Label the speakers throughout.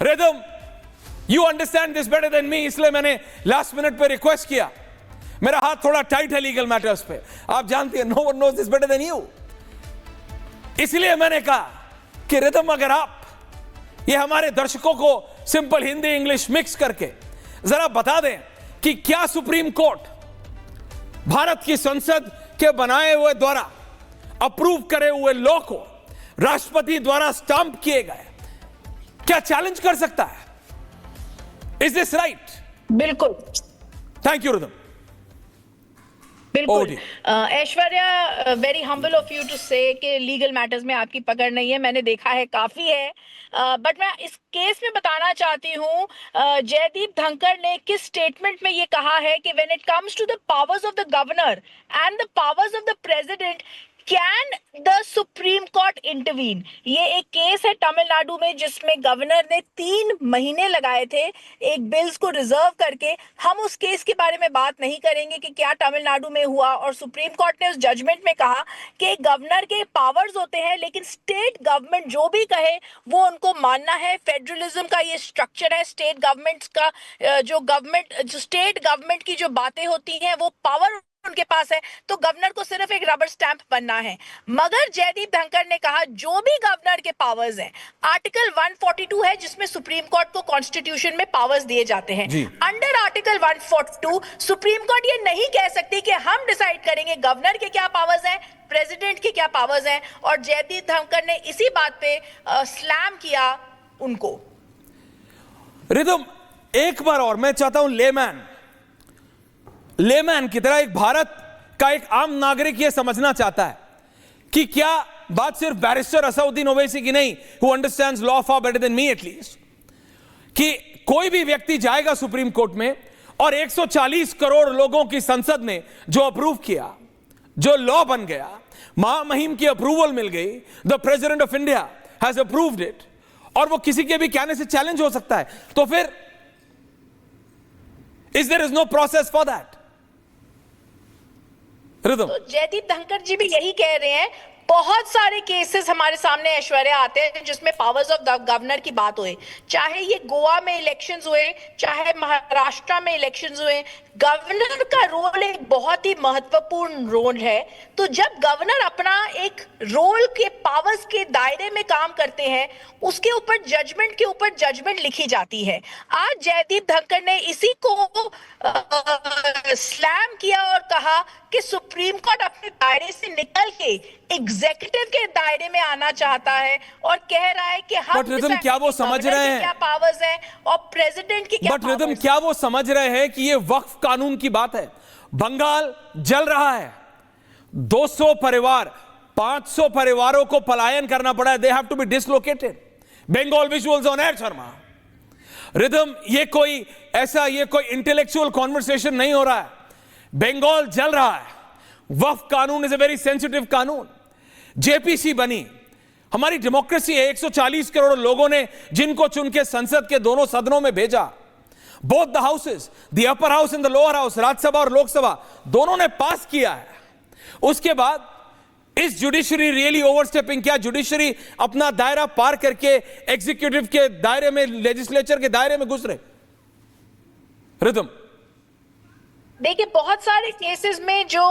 Speaker 1: Rhythm, you understand this better than me, इसलिए मैंने last minute पे रिक्वेस्ट किया। मेरा हाथ थोड़ा टाइट है लीगल मैटर्स पे, आप जानती हैं, no one knows this better than you. इसलिए मैंने कहा कि रिदम, अगर आप ये हमारे दर्शकों को सिंपल हिंदी इंग्लिश मिक्स करके जरा बता दें कि क्या सुप्रीम कोर्ट भारत की संसद के बनाए हुए द्वारा अप्रूव करे हुए लॉ को राष्ट्रपति द्वारा स्टाम्प किए गए क्या चैलेंज कर सकता है? Is this right?
Speaker 2: बिल्कुल।
Speaker 1: Thank you Ridham.
Speaker 2: बिल्कुल Aishwarya, very humble of you to say कि लीगल मैटर्स में आपकी पकड़ नहीं है, मैंने देखा है, काफी है। बट मैं इस केस में बताना चाहती हूँ, जयदीप धनखड़ ने किस स्टेटमेंट में ये कहा है कि when it comes to the powers of the governor and the powers of the president can the supreme court intervene. ये एक केस है तमिलनाडु में जिसमें गवर्नर ने 3 महीने लगाए थे एक बिल्स को रिजर्व करके। हम उस केस के बारे में बात नहीं करेंगे कि क्या तमिलनाडु में हुआ, और सुप्रीम कोर्ट ने उस जजमेंट में कहा कि गवर्नर के पावर्स होते हैं लेकिन स्टेट गवर्नमेंट जो भी कहे वो उनको मानना है। फेडरलिज्म का ये स्ट्रक्चर है, स्टेट गवर्नमेंट्स का जो स्टेट गवर्नमेंट की जो बातें होती हैं वो पावर उनके पास है, तो गवर्नर को सिर्फ एक रबर स्टैंप बनना है। मगर जयदीप धनखड़ ने कहा जो भी गवर्नर के पावर्स हैं, आर्टिकल 142 है जिसमें सुप्रीम कोर्ट को कॉन्स्टिट्यूशन में पावर्स दिए जाते हैं। अंडर आर्टिकल 142 सुप्रीम कोर्ट ये नहीं कह सकती कि हम डिसाइड करेंगे गवर्नर के क्या पावर्स हैं, प्रेसिडेंट के क्या पावर्स हैं। और जयदीप धनखड़ ने इसी बात पे स्लैम किया उनको।
Speaker 1: रिदम, एक बार और मैं चाहता हूं लेमैन की तरह, एक भारत का एक आम नागरिक यह समझना चाहता है कि क्या बात सिर्फ बैरिस्टर असदुद्दीन ओवैसी की नहीं, who understands law for better than me at least, कि कोई भी व्यक्ति जाएगा सुप्रीम कोर्ट में और 140 करोड़ लोगों की संसद ने जो अप्रूव किया, जो लॉ बन गया, महामहिम की अप्रूवल मिल गई, the president of India has approved it, और वो किसी के भी कहने से चैलेंज हो सकता है, तो फिर is there is no process for that?
Speaker 2: तो जयदीप धनखड़ जी भी यही कह रहे हैं। बहुत सारे केसेस हमारे सामने ऐश्वर्या आते हैं जिसमें पावर्स ऑफ द गवर्नर की बात हुए, चाहे ये गोवा में इलेक्शंस हुए, चाहे महाराष्ट्र में इलेक्शंस हुए। गवर्नर का रोल एक बहुत ही महत्वपूर्ण रोल है। तो जब गवर्नर अपना एक रोल के पावर्स के दायरे में काम करते हैं, उसके ऊपर जजमेंट के ऊपर जजमेंट लिखी जाती है। आज जयदीप धनखड़ ने इसी को स्लैम किया और कहा कि सुप्रीम कोर्ट अपने दायरे से निकल के एग्जीक्यूटिव के दायरे में आना चाहता है और कह रहा है कि हम
Speaker 1: रिदम, क्या वो समझ रहे हैं
Speaker 2: क्या पावर्स हैं और प्रेसिडेंट की क्या
Speaker 1: पावर्स? रिदम, क्या वो समझ रहे हैं कि ये वक्फ कानून की बात है? बंगाल जल रहा है, 200 परिवार, 500 परिवारों को पलायन करना पड़ा है, they have to be dislocated. Bengal visuals on air Sharma. Rhythm, ये कोई इंटेलेक्चुअल कॉन्वर्सेशन नहीं हो रहा है। बंगाल जल रहा है, वक्फ कानून इज ए वेरी सेंसिटिव कानून। जेपीसी बनी, हमारी डेमोक्रेसी है, 140 करोड़ लोगों ने जिनको चुन के संसद के दोनों सदनों में भेजा, both the houses, the upper house and the lower house, Rajya Sabha और लोकसभा, दोनों ने पास किया है। उसके बाद इस जुडिशरी रियली ओवरस्टेपिंग? क्या जुडिशरी अपना दायरा पार करके एग्जीक्यूटिव के दायरे में, लेजिस्लेचर के दायरे में घुस रहे? रिदम,
Speaker 2: देखिए, बहुत सारे केसेस में जो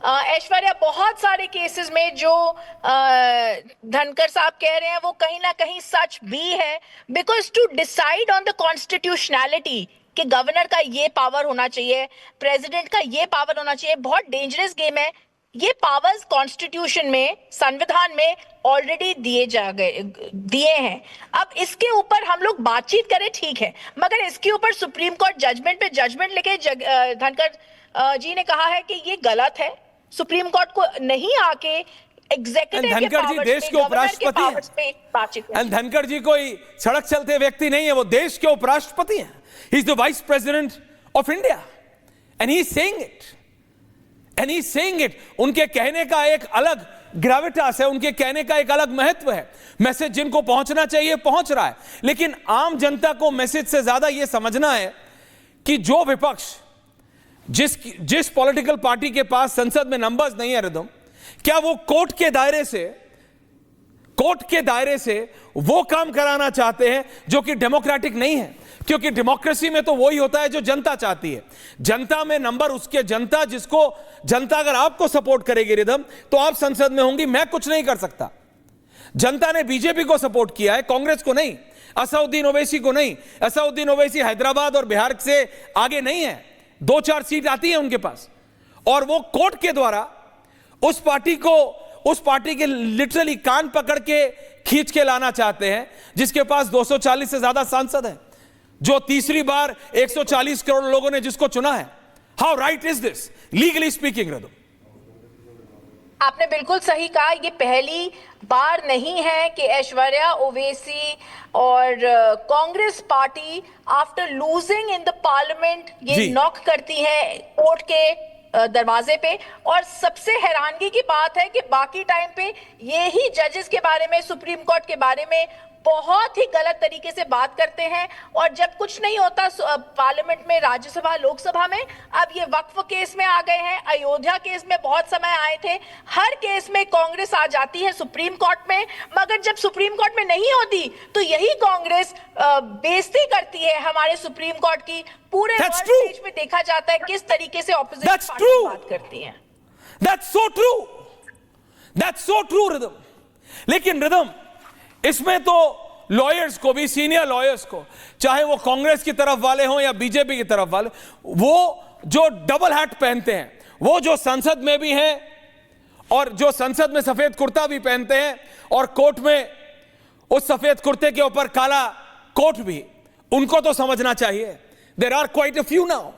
Speaker 2: ऐश्वर्या, बहुत सारे केसेस में जो धनखड़ साहब कह रहे हैं वो कहीं ना कहीं सच भी है। Because to decide on the constitutionality कि गवर्नर का ये पावर होना चाहिए, प्रेसिडेंट का ये पावर होना चाहिए, बहुत डेंजरस गेम है। ये पावर्स कॉन्स्टिट्यूशन में, संविधान में ऑलरेडी दिए हैं। अब इसके ऊपर हम लोग बातचीत करें, ठीक है, मगर इसके ऊपर सुप्रीम कोर्ट जजमेंट पे जजमेंट लेके धनखड़ जी ने कहा है कि ये गलत है। सुप्रीम कोर्ट को नहीं आके एग्जीक्यूटिव के
Speaker 1: धनखड़ जी देश के उपराष्ट्रपति हैं। धनखड़ जी कोई सड़क चलते व्यक्ति नहीं है, वो देश के उपराष्ट्रपति हैं। He is the vice president of India and he is saying it. उनके कहने का एक अलग ग्रेविटास है, उनके कहने का एक अलग महत्व है। मैसेज जिनको पहुंचना चाहिए पहुंच रहा है, लेकिन आम जनता को मैसेज से ज्यादा यह समझना है कि जो विपक्ष, जिस पॉलिटिकल पार्टी के पास संसद में नंबर्स नहीं है रिदम, क्या वो कोर्ट के दायरे से कोर्ट के दायरे से वो काम कराना चाहते हैं जो कि डेमोक्रेटिक नहीं है, क्योंकि डेमोक्रेसी में तो वही होता है जो जनता चाहती है। जनता में नंबर उसके जनता अगर आपको सपोर्ट करेगी रिदम, तो आप संसद में होंगी, मैं कुछ नहीं कर सकता। जनता ने बीजेपी को सपोर्ट किया है, कांग्रेस को नहीं, असदुद्दीन ओवैसी को नहीं। असदुद्दीन ओवैसी हैदराबाद और बिहार से आगे नहीं है, 2-4 सीट आती है उनके पास, और वो कोर्ट के द्वारा उस पार्टी के लिटरली कान पकड़ के खींच के लाना चाहते हैं, जिसके पास 240 से ज्यादा सांसद हैं, जो तीसरी बार 140 करोड़ लोगों ने जिसको चुना है। How right is this legally speaking? रदो,
Speaker 2: आपने बिल्कुल सही कहा, ये पहली बार नहीं है कि ऐश्वर्या ओवैसी और Congress party after losing in the parliament ये नॉक करती है कोर्ट के दरवाजे पे। और सबसे हैरानगी की बात है कि बाकी टाइम पे ये ही जजेस के बारे में, सुप्रीम कोर्ट के बारे में बहुत ही गलत तरीके से बात करते हैं। और जब कुछ नहीं होता पार्लियामेंट में, राज्यसभा, लोकसभा में, अब ये वक्फ केस में आ गए हैं, अयोध्या केस में बहुत समय आए थे, हर केस में कांग्रेस आ जाती है सुप्रीम कोर्ट में। मगर जब सुप्रीम कोर्ट में नहीं होती तो यही कांग्रेस बेइज्जती करती है हमारे सुप्रीम कोर्ट की। पूरे वर्ल्ड स्टेज में देखा जाता है किस तरीके से ऑपोजिशन पार्टी बात करती है।
Speaker 1: That's so true. That's so true, rhythm. लेकिन रिदम, इसमें तो लॉयर्स को भी, सीनियर लॉयर्स को, चाहे वो कांग्रेस की तरफ वाले हों या बीजेपी की तरफ वाले, वो जो डबल हैट पहनते हैं, वो जो संसद में भी हैं और जो संसद में सफेद कुर्ता भी पहनते हैं और कोर्ट में उस सफेद कुर्ते के ऊपर काला कोट भी, उनको तो समझना चाहिए। There are quite a few now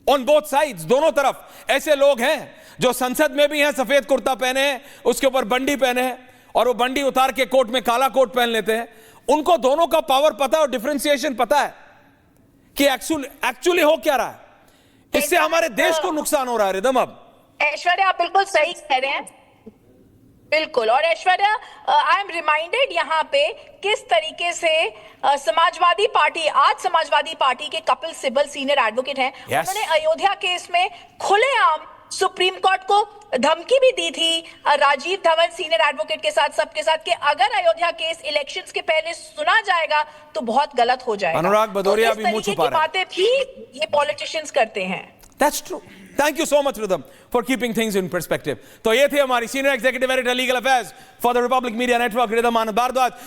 Speaker 1: on both sides, दोनों तरफ ऐसे लोग हैं जो संसद में भी हैं, सफेद कुर्ता पहने हैं, उसके ऊपर बंडी पहने हैं, और वो बंडी उतार के कोट में काला कोट पहन लेते हैं। उनको दोनों का पावर पता है और डिफरेंशिएशन पता है कि एक्चुअली हो क्या रहा है। इससे हमारे देश को नुकसान हो रहा है रिदम। अब
Speaker 2: ऐश्वर्या, आप बिल्कुल सही कह रहे हैं, बिल्कुल। और ऐश्वर्या, आई एम रिमाइंडेड यहाँ पे किस तरीके से समाजवादी पार्टी, आज समाजवादी पार्टी के कपिल सिब्बल सीनियर एडवोकेट हैं, उन्होंने अयोध्या केस में खुलेआम सुप्रीम कोर्ट को धमकी भी दी थी, राजीव धवन सीनियर एडवोकेट के साथ, सबके साथ, कि अगर अयोध्या केस इलेक्शंस के पहले सुना जाएगा तो बहुत गलत हो जाएगा।
Speaker 1: अनुराग भदौरिया भी मुंह छुपा रहे हैं।
Speaker 2: बातें भी ये पॉलिटिशियंस करते हैं।
Speaker 1: That's true. Thank you so much, Rhythm, for keeping things in perspective. तो ये थे हमारी senior executive editor legal affairs for the Republic Media Network, Rhythm Anand Bhardwaj.